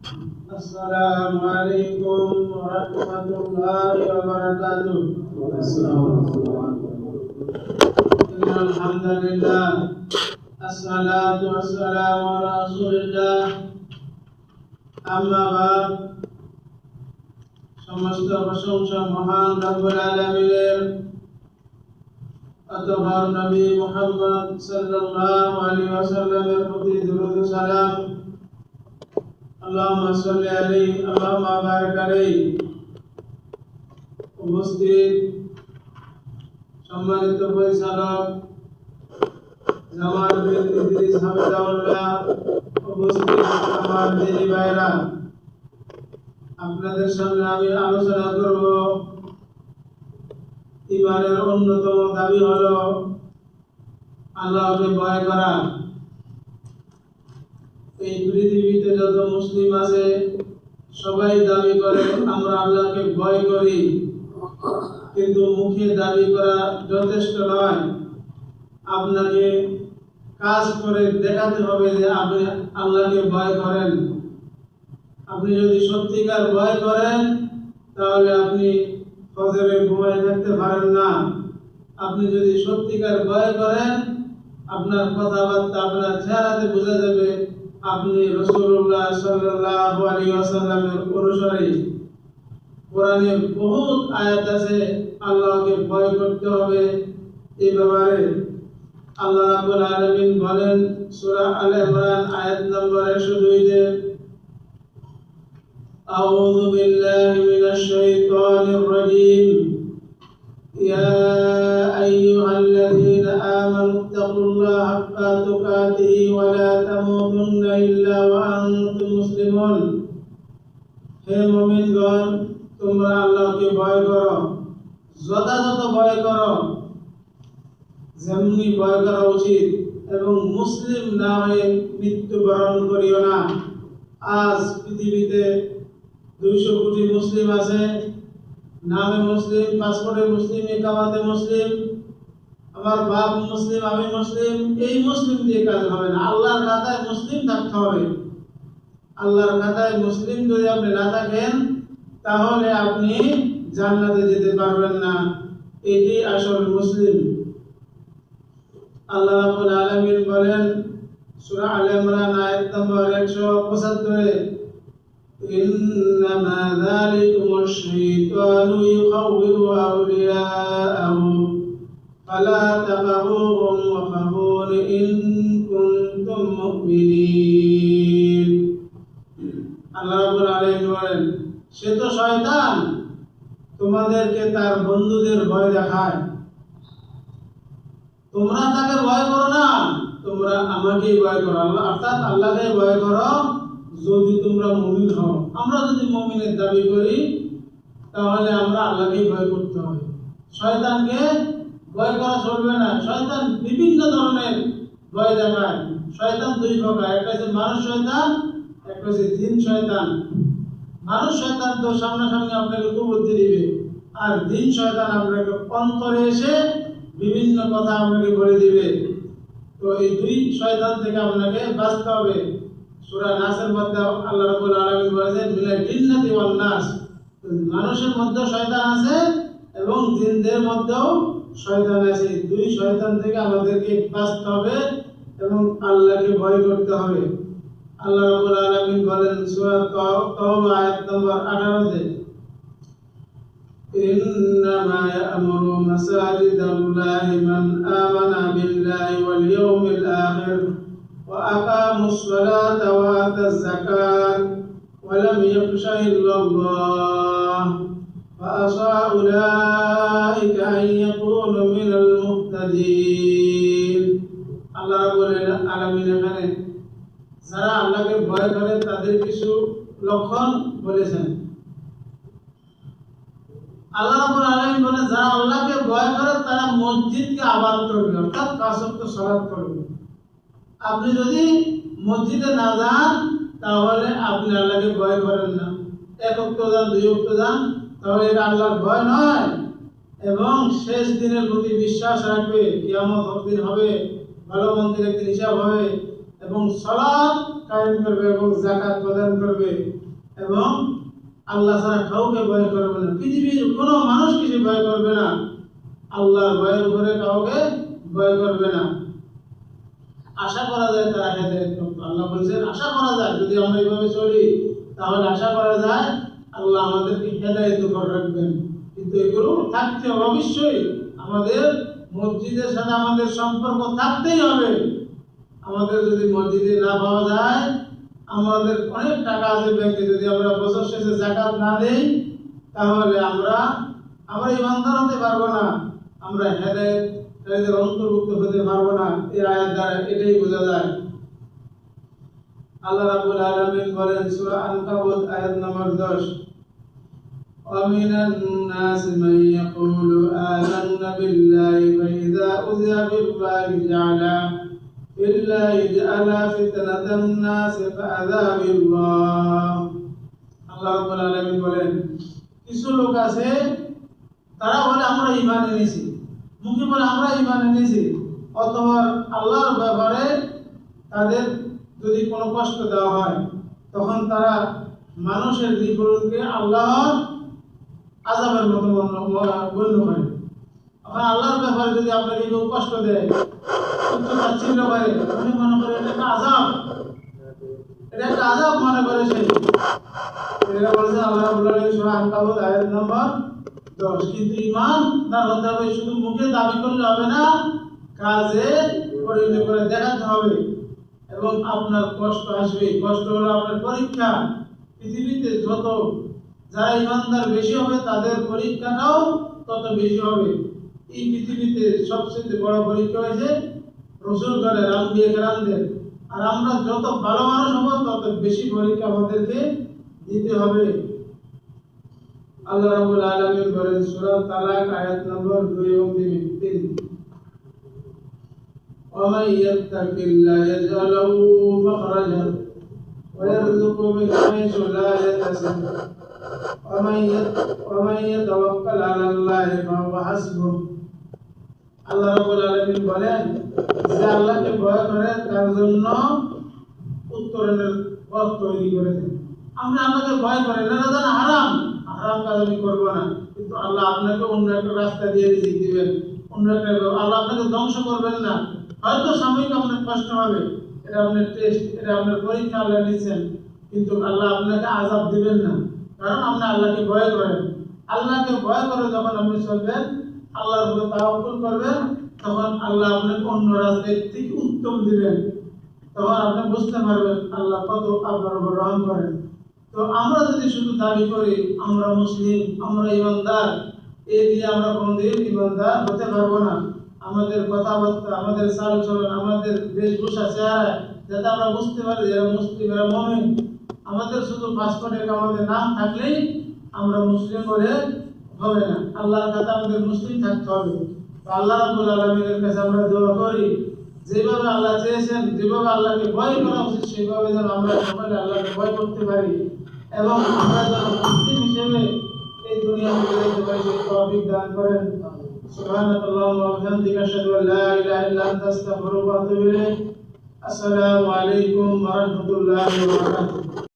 السلام عليكم ورحمة الله وبركاته. إن الحمد لله الصلاة والسلام على رسول الله أما بعد সমস্ত প্রশংসা মহান রব্বুল আলামিনের অতঃপর নবী মুহাম্মদ সাল্লাল্লাহু আলাইহি ওয়াসাল্লামের প্রতি দরুদ ও সালাম আল্লাহুম্মা সাল্লি আলাইহি আল্লাহুম্মা বারিক আলাইহি। উপস্থিত সম্মানিত পরিচালক জামাল বিন ইদ্রিস হাফিজাহুল্লাহ, উপস্থিত আমার দিনী ভাইরা, আপনাদের সামনে আমি আলোচনা করব ঈমানের অন্যতম দাবি হলো আল্লাহকে ভয় করা। এই পৃথিবীতে যত মুসলিম আছে সবাই দাবি করে আমরা আল্লাহকে ভয় করি, কিন্তু মুখে দাবি করা যথেষ্ট নয়। আপনাকে কাজ করে দেখাতে হবে যে আপনি আল্লাহকে ভয় করেন। আপনি যদি সত্যিকার ভয় করেন তাহলে আপনি ফজরে ঘুমায় থাকতে পারেন না। আপনি যদি সত্যিকার ভয় করেন আপনার কথাবার্তা, আপনার চেহারাতে বোঝা যাবে আপনি রাসূলুল্লাহ সাল্লাল্লাহু আলাইহি ওয়াসাল্লামের অনুসারী। কোরআনে বহুত আয়াত আছে আল্লাহকে ভয় করতে হবে এই ব্যাপারে। আল্লাহ রাব্বুল আলামিন বলেন সূরা আলে ইমরান আয়াত নম্বর 102-তে, আউযু বিল্লাহি মিনাশ শাইতানির রাজীম, ইয়া আইয়ুহাল্লাযীনা আমানুত্তাকুল্লাহা হাক্কা তুকাতিহি ওয়া লা তামুতুন্না ইল্লা ওয়া আনতুম মুসলিমুন। হে মুমিনগণ, তোমরা আল্লাহকে ভয় করো, যথাযথ ভয় করো, যেমনি ভয় করা উচিত, এবং মুসলিম না হয়ে মৃত্যুবরণ করিও না। আজ পৃথিবীতে 200 কোটি মুসলিম আছে, নামে মুসলিম, পাসপোর্টে মুসলিম, ইকামাতে মুসলিম, আমার বাপ মুসলিম, আমি মুসলিম। এই মুসলিম দিয়ে কাজ হবে না। আল্লাহর খাতায় মুসলিম থাকতে হবে। আল্লাহর খাতায় মুসলিম যদি আপনি না থাকেন তাহলে আপনি জান্নাতে যেতে পারবেন না। এটি আসল মুসলিম। আল্লাহ রাব্বুল আলামিন বলেন সূরা আলে ইমরান আয়াত নম্বর 175-এ, ইন্নামা যালিকুমুশ শাইতানু ইউখাউযিরু আউলিয়াআহু ফালা তাখাফুহুম ওয়া খাফুনি ইন কুনতুম মুমিনিন। আল্লাহ রাব্বুল আলামিন বলেন সে তো শয়তান, তোমাদেরকে তার বন্ধুদের ভয় দেখায়। তোমরা তাকে ভয় করো না, তোমরা আমাকেই ভয় করো। আল্লাহ অর্থাৎ আল্লাহকে ভয় করো যদি তোমরা মুমিন হও। আমরা যদি মুমিনের দাবি করি তাহলে আমরা আল্লাহকেই ভয় করতে হবে। শয়তানকে ভয় করা চলবে না। শয়তান বিভিন্ন ধরনের ভয় দেখায়। শয়তান 2 প্রকার, একটা হচ্ছে মানুষ শয়তান, একটা হচ্ছে জিন শয়তান। মানুষ শয়তান তো সামনাসামনি আপনাকে কুবুদ্ধি দিবে, আর জিন শয়তান আপনাকে অন্তরে এসে বিভিন্ন কথা আপনাকে বলে দিবে। তো এই 2 শয়তান থেকে আপনাকে বাঁচতে হবে। সূরা নাসের মধ্যে আল্লাহ রাব্বুল আলামিন বলেছেন মিনাল জিন্নাতি ওয়ান নাস। মানুষের মধ্যে শয়তান আছে এবং জিনদের মধ্যেও শয়তান আছে। 2 শয়তান থেকে আমাদেরকে বাঁচতে হবে এবং আল্লাহকে ভয় করতে হবে। আল্লাহ রাব্বুল আলামিন বলেন সূরা তাওবা আয়াত নম্বর 18-তে, إنما يأمر مساجد الله من آمن بالله واليوم الآخر وأقاموا الصلاة وآتوا الزكاة ولم يخش إلا الله فعسى أولئك أن يكونوا من المهتدين। আল্লাহ রাব্বুল আলামিন এখানে যারা আল্লাহকে ভয় করে তাদের কিছু লক্ষণ বলেছেন। আল্লাহ রাব্বুল আলামিন বলেন যারা আল্লাহকে ভয় করে তারা মসজিদকে আবাদ করবে, অর্থাৎ 5 ওয়াক্ত সালাত করবে। আপনি যদি মসজিদে না যান তাহলে আপনি আল্লাহকে ভয় করেন না। 1 ওয়াক্ত যান, 2 ওয়াক্ত যান, তাহলে এটা আল্লাহর ভয় নয়। এবং শেষ দিনের প্রতি বিশ্বাস রাখবে, কিয়ামত দিন হবে, ভালো মন্দের একদিন হিসাব হবে, এবং সালাত কায়েম করবে এবং যাকাত প্রদান করবে এবং আল্লাহ ছাড়া কাউকে ভয় করবে না, পৃথিবীর কোনো মানুষ কিছু ভয় করবে না, আল্লাহর ভয়ের উপরে কাউকে ভয় করবে না। আশা করা যায় তারা হেদায়েত পাবে। আল্লাহ বলেছেন আশা করা যায় যদি আমরা এইভাবে চলি তাহলে আশা করা যায় আল্লাহ আমাদেরকে হেদায়েত উপর রাখবেন। কিন্তু এগুলো থাকতে হবে, অবশ্যই আমাদের মসজিদের সাথে আমাদের সম্পর্ক থাকতেই হবে। আমাদের যদি মসজিদে না পাওয়া যায়, আমাদের অনেক টাকা আছে ব্যাংকে, যদি আমরা বছর শেষে যাকাত না দেই তাহলে আমরা ইমানদার হতে পারবো না, আমরা হেদায়েতের অন্তর্ভুক্ত হতে পারবো না। এই আয়াত দ্বারা এটাই বোঝা যায়। আল্লাহ রাব্বুল আলামিন বলেন সূরা আনকাবুত আয়াত নম্বর 10, وَمِنَ النَّاسِ مَن يَقُولُ آمَنَّا بِاللَّهِ فَإِذَا أُوذِيَ بِاللَّهِ جَعَلَ فِتْنَةَ النَّاسِ كَعَذَابِ اللَّهِ। আল্লাহ রাব্বুল আলামিন বলেন কিছু লোক আছে তারা বলে আমরা ঈমান এনেছি, মুখে বলে আমরা ঈমান এনেছি, অথবা আল্লাহর ব্যাপারে তাদের যদি কোনো কষ্ট দেওয়া হয় তখন তারা মানুষের বিপরীতে আল্লাহর আযাবের মতো গণ্য করে। এখন আল্লাহর ব্যাপারে যদি আপনাকে কেউ কষ্ট দেয়, তাচ্ছিল্য করে, উনি মনে করে এটা একটা আযাব, মনে করে সে। এটা বলেছেন আল্লাহ রাব্বুল আলামিন সূরা আনকাবুত আয়াত নম্বর 10। কিন্তু ঈমানদার হতে হবে, শুধু মুখে দাবি করলে হবে না, কাজে পরিণত করে দেখাতে হবে। এবং আপনার কষ্ট আসবে, কষ্ট হলো আপনার পরীক্ষা। পৃথিবীতে যত যারা ঈমানদার বেশি হবে তাদের পরীক্ষাটাও তত বেশি হবে। এই পৃথিবীতে সবচেয়ে বড় পরীক্ষা হয়েছে রাসূলগণের, আম্বিয়া কেরামদের। আর আমরা যত ভালো মানুষ হব তত বেশি পরীক্ষা আমাদেরকে দিতে হবে। আল্লাহ রাব্বুল আলামিন বলেন সূরা তালাক আয়াত নম্বর 2 এবং 3, وَمَن يَتَّقِ اللَّهَ يَجْعَلْ لَهُ مَخْرَجًا وَيَرْزُقْهُ مِنْ حَيْثُ لَا يَحْتَسِبُ وَمَن يَتَوَكَّلْ عَلَى اللَّهِ فَهُوَ حَسْبُهُ। আল্লাহ রাব্বুল আলামিন বলেন যে আল্লাহকে ভয় করে তার জন্য উত্তরণের পথ তৈরি করে দেন। আমরা আল্লাহকে ভয় করি না, জানা হারাম কাজ আমি করবো না, কিন্তু আল্লাহ আপনাকে অন্য একটা রাস্তা দিয়ে রিজিক দিবেন, অন্য একটা আল্লাহ আপনাকে ধ্বংস করবেন না। হয়তো সাময়িক আপনার কষ্ট হবে, এটা আপনার টেস্ট, এটা আপনার পরীক্ষা আল্লাহ নিচ্ছেন, কিন্তু আল্লাহ আপনাকে আযাব দিবেন না, কারণ আপনি আল্লাহকে ভয় করেন। আল্লাহকে ভয় করে যখন আপনি চলবেন, আল্লাহর উপর তাওয়াক্কুল করবেন, তখন আল্লাহ আপনাকে অন্য রাস্তার থেকে উত্তম দিবেন। তখন আপনি বুঝতে পারবেন আল্লাহ কত আপনার উপর রহম করেন। তো আমরা যদি শুধু দাবি করি আমরা মুসলিম, আমরা ঈমানদার, এই দিয়ে আমরা কোনদিন ঈমানদার হতে পারবো না। আমাদের কথাবার্তা, আমাদের চালচলন, আমাদের বেশভূষা, চেহারা, যাতে আমরা বুঝতে পারি যে এরা মুসলিম, এরা মুমিন। আমাদের শুধু পাসপোর্টে আমাদের নাম থাকলেই আমরা মুসলিম বলে হবে না, আল্লাহর কাছে আমাদের মুসলিম থাকতে হবে। তো আল্লাহ রাব্বুল আলামিনের কাছে আমরা দোয়া করি যেভাবে আল্লাহ চেয়েছেন, যেভাবে আল্লাহকে ভয় করা উচিত সেভাবে যেন আমরা সকলে আল্লাহকে ভয় করতে পারি এবং আমরা যেন মুসলিম হিসেবে এই দুনিয়াতে যেতে পারি, সেই তৌফিক দান করেন। সুবহানাল্লাহি ওয়া বিহামদিহি আশহাদু আল লা ইলাহা ইল্লা আনতা আস্তাগফিরুকা ওয়া আতুবু ইলাইক। আসসালামু আলাইকুম ওয়া রাহমাতুল্লাহি ওয়া বারাকাতুহু।